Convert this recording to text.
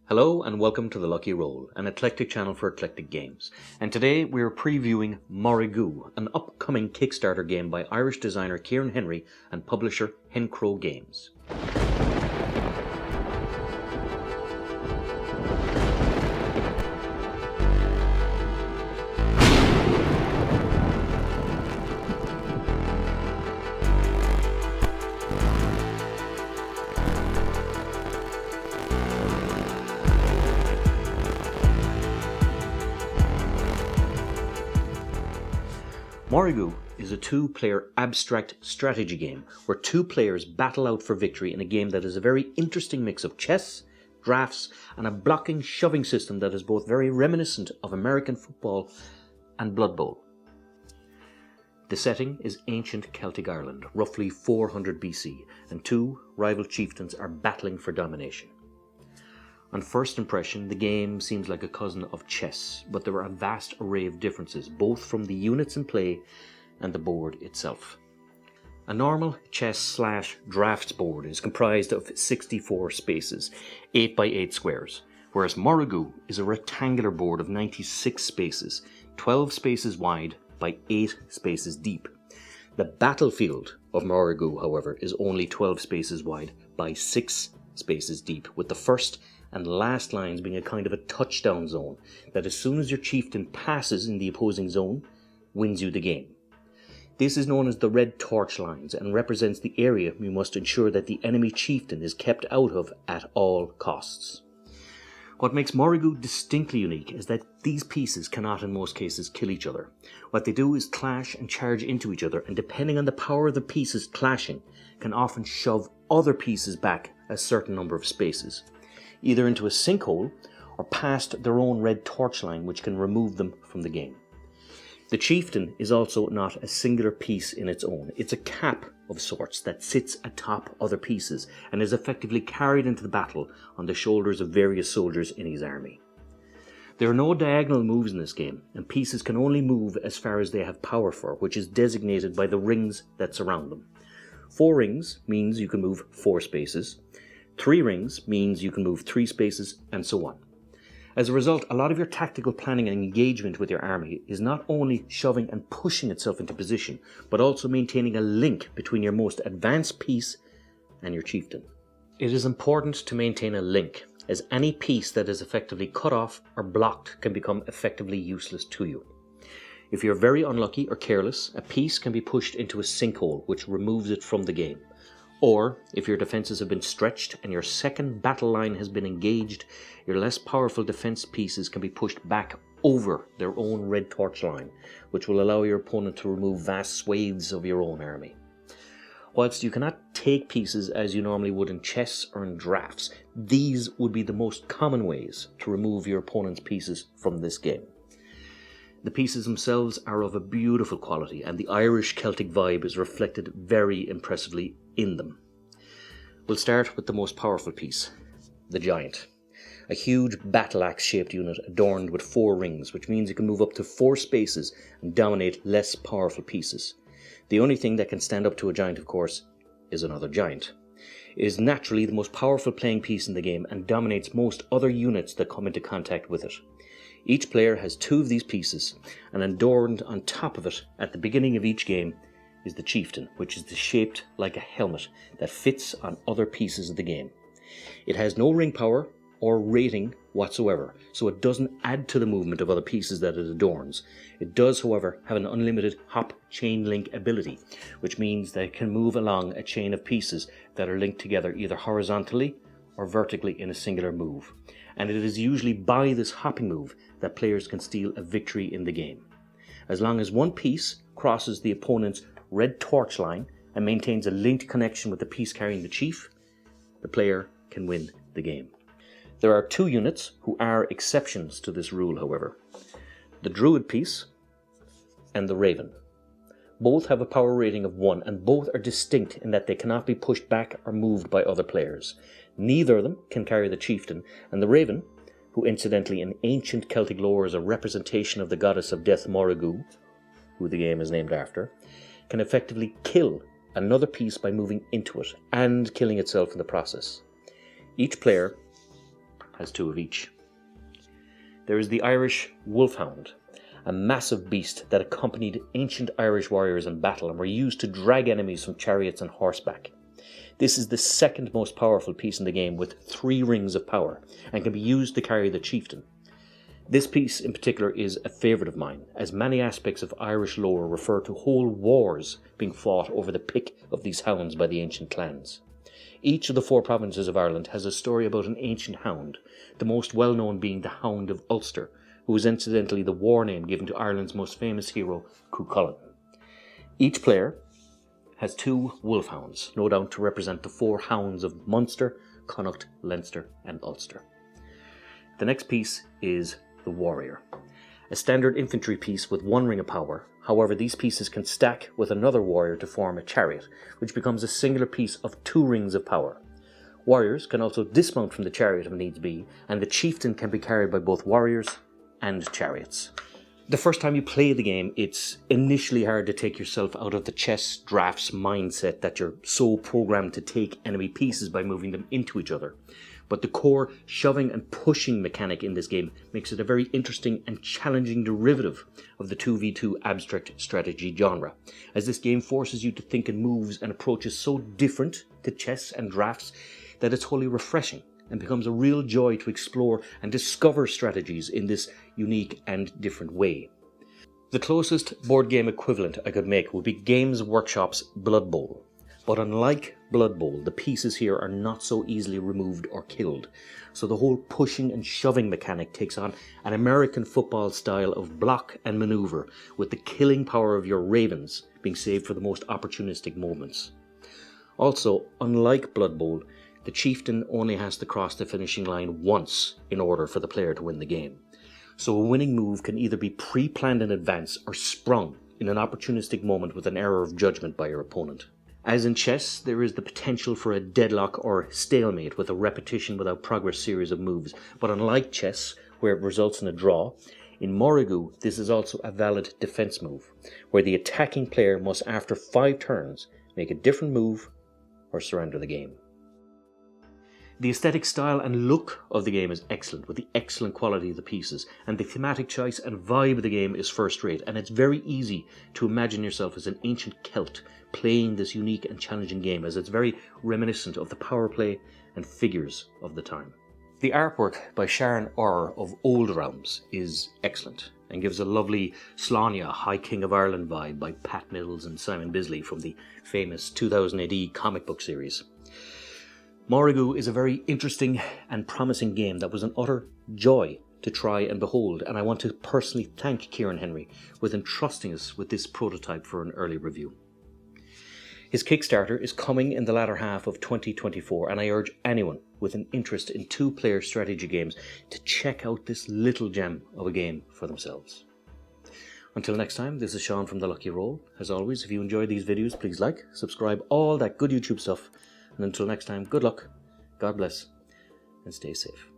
Hello and welcome to The Lucky Roll, an eclectic channel for eclectic games. And today we are previewing Morrigú, an upcoming Kickstarter game by Irish designer Kieran Henry and publisher Hencro Games. Morrigú is a two-player abstract strategy game where two players battle out for victory in a game that is a very interesting mix of chess, drafts, and a blocking shoving system that is both very reminiscent of American football and Blood Bowl. The setting is ancient Celtic Ireland, roughly 400 BC, and two rival chieftains are battling for domination. On first impression, the game seems like a cousin of chess, but there are a vast array of differences, both from the units in play and the board itself. A normal chess/drafts board is comprised of 64 spaces, 8 by 8 squares, whereas Morrigú is a rectangular board of 96 spaces, 12 spaces wide by 8 spaces deep. The battlefield of Morrigú, however, is only 12 spaces wide by 6 spaces deep, with the first and last lines being a kind of a touchdown zone that as soon as your chieftain passes in the opposing zone, wins you the game. This is known as the red torch lines and represents the area you must ensure that the enemy chieftain is kept out of at all costs. What makes Morrigú distinctly unique is that these pieces cannot in most cases kill each other. What they do is clash and charge into each other, and depending on the power of the pieces clashing, can often shove other pieces back a certain number of spaces, either into a sinkhole or past their own red torch line, which can remove them from the game. The chieftain is also not a singular piece in its own. It's a cap of sorts that sits atop other pieces and is effectively carried into the battle on the shoulders of various soldiers in his army. There are no diagonal moves in this game, and pieces can only move as far as they have power for, which is designated by the rings that surround them. 4 rings means you can move 4 spaces. 3 rings means you can move 3 spaces, and so on. As a result, a lot of your tactical planning and engagement with your army is not only shoving and pushing itself into position, but also maintaining a link between your most advanced piece and your chieftain. It is important to maintain a link, as any piece that is effectively cut off or blocked can become effectively useless to you. If you're very unlucky or careless, a piece can be pushed into a sinkhole, which removes it from the game. Or, if your defences have been stretched and your second battle line has been engaged, your less powerful defence pieces can be pushed back over their own red torch line, which will allow your opponent to remove vast swathes of your own army. Whilst you cannot take pieces as you normally would in chess or in drafts, these would be the most common ways to remove your opponent's pieces from this game. The pieces themselves are of a beautiful quality, and the Irish Celtic vibe is reflected very impressively in them. We'll start with the most powerful piece, the Giant. A huge battle-axe shaped unit adorned with 4 rings, which means you can move up to 4 spaces and dominate less powerful pieces. The only thing that can stand up to a giant, of course, is another giant. It is naturally the most powerful playing piece in the game and dominates most other units that come into contact with it. Each player has 2 of these pieces, and adorned on top of it at the beginning of each game is the chieftain, which is shaped like a helmet that fits on other pieces of the game. It has no ring power or rating whatsoever, so it doesn't add to the movement of other pieces that it adorns. It does, however, have an unlimited hop chain link ability, which means that it can move along a chain of pieces that are linked together either horizontally or vertically in a singular move. And it is usually by this hopping move that players can steal a victory in the game. As long as one piece crosses the opponent's red torch line and maintains a linked connection with the piece carrying the chief, the player can win the game. There are 2 units who are exceptions to this rule, however. The Druid piece and the Raven. Both have a power rating of 1, and both are distinct in that they cannot be pushed back or moved by other players. Neither of them can carry the chieftain, and the Raven, who incidentally in ancient Celtic lore is a representation of the goddess of death Morrigú, who the game is named after, can effectively kill another piece by moving into it and killing itself in the process. Each player has 2 of each. There is the Irish Wolfhound, a massive beast that accompanied ancient Irish warriors in battle and were used to drag enemies from chariots and horseback. This is the second most powerful piece in the game with 3 rings of power and can be used to carry the chieftain. This piece in particular is a favourite of mine, as many aspects of Irish lore refer to whole wars being fought over the pick of these hounds by the ancient clans. Each of the 4 provinces of Ireland has a story about an ancient hound, the most well-known being the Hound of Ulster, who was incidentally the war name given to Ireland's most famous hero, Cuchulainn. Each player has 2 wolfhounds, no doubt to represent the 4 hounds of Munster, Connacht, Leinster and Ulster. The next piece is the Warrior, a standard infantry piece with 1 ring of power. However, these pieces can stack with another warrior to form a chariot, which becomes a singular piece of 2 rings of power. Warriors can also dismount from the chariot if needs be, and the chieftain can be carried by both warriors and chariots. The first time you play the game, it's initially hard to take yourself out of the chess drafts mindset that you're so programmed to take enemy pieces by moving them into each other. But the core shoving and pushing mechanic in this game makes it a very interesting and challenging derivative of the 2v2 abstract strategy genre, as this game forces you to think in moves and approaches so different to chess and drafts that it's wholly refreshing and becomes a real joy to explore and discover strategies in this unique and different way. The closest board game equivalent I could make would be Games Workshop's Blood Bowl. But unlike Blood Bowl, the pieces here are not so easily removed or killed, so the whole pushing and shoving mechanic takes on an American football style of block and maneuver, with the killing power of your ravens being saved for the most opportunistic moments. Also, unlike Blood Bowl, the chieftain only has to cross the finishing line once in order for the player to win the game. So a winning move can either be pre-planned in advance or sprung in an opportunistic moment with an error of judgment by your opponent. As in chess, there is the potential for a deadlock or stalemate with a repetition without progress series of moves, but unlike chess, where it results in a draw, in Morrigú this is also a valid defense move, where the attacking player must after 5 turns make a different move or surrender the game. The aesthetic style and look of the game is excellent, with the excellent quality of the pieces, and the thematic choice and vibe of the game is first rate, and it's very easy to imagine yourself as an ancient Celt playing this unique and challenging game, as it's very reminiscent of the power play and figures of the time. The artwork by Sharon Orr of Old Realms is excellent and gives a lovely Slania, High King of Ireland vibe by Pat Mills and Simon Bisley from the famous 2000 AD comic book series. Morrigú is a very interesting and promising game that was an utter joy to try and behold, and I want to personally thank Kieran Henry with entrusting us with this prototype for an early review. His Kickstarter is coming in the latter half of 2024, and I urge anyone with an interest in 2-player strategy games to check out this little gem of a game for themselves. Until next time, this is Sean from The Lucky Roll. As always, if you enjoy these videos, please like, subscribe, all that good YouTube stuff. And until next time, good luck, God bless, and stay safe.